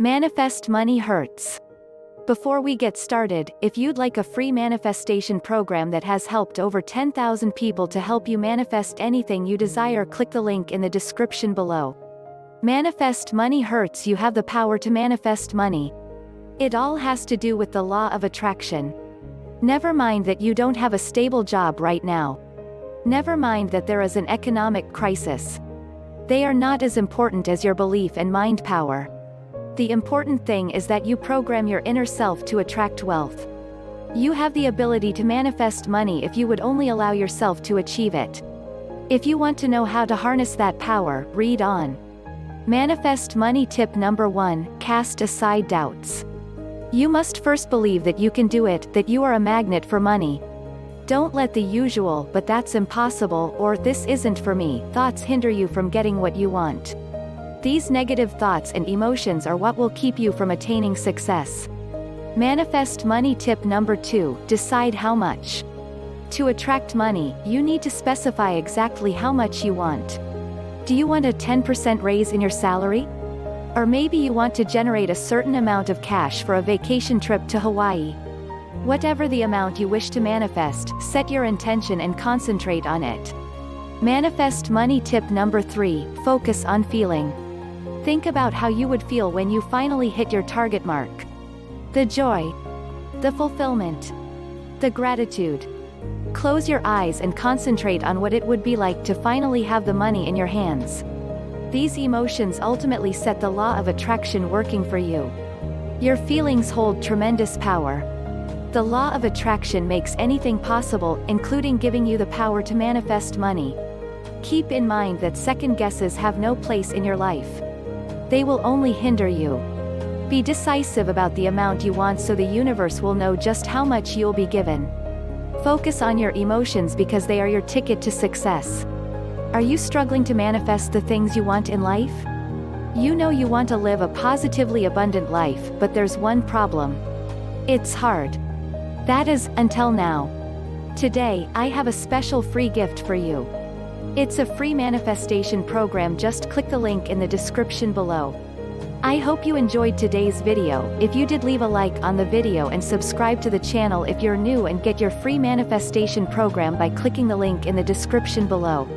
Manifest money Hertz. Before we get started, if you'd like a free manifestation program that has helped over 10,000 people to help you manifest anything you desire, click the link in the description below. Manifest money Hertz. You have the power to manifest money. It all has to do with the law of attraction. Never mind that you don't have a stable job right now. Never mind that there is an economic crisis. They are not as important as your belief and mind power. The important thing is that you program your inner self to attract wealth. You have the ability to manifest money if you would only allow yourself to achieve it. If you want to know how to harness that power, read on. Manifest money tip number 1, cast aside doubts. You must first believe that you can do it, that you are a magnet for money. Don't let the usual "but that's impossible" or "this isn't for me" thoughts hinder you from getting what you want. These negative thoughts and emotions are what will keep you from attaining success. Manifest money tip number 2, decide how much. To attract money, you need to specify exactly how much you want. Do you want a 10% raise in your salary? Or maybe you want to generate a certain amount of cash for a vacation trip to Hawaii. Whatever the amount you wish to manifest, set your intention and concentrate on it. Manifest money tip number 3, focus on feeling. Think about how you would feel when you finally hit your target mark. The joy. The fulfillment. The gratitude. Close your eyes and concentrate on what it would be like to finally have the money in your hands. These emotions ultimately set the law of attraction working for you. Your feelings hold tremendous power. The law of attraction makes anything possible, including giving you the power to manifest money. Keep in mind that second guesses have no place in your life. They will only hinder you. Be decisive about the amount you want so the universe will know just how much you'll be given. Focus on your emotions because they are your ticket to success. Are you struggling to manifest the things you want in life? You know you want to live a positively abundant life, but there's one problem. It's hard. That is, until now. Today, I have a special free gift for you. It's a free manifestation program. Just click the link in the description below. I hope you enjoyed today's video. If you did, leave a like on the video and subscribe to the channel if you're new, and get your free manifestation program by clicking the link in the description below.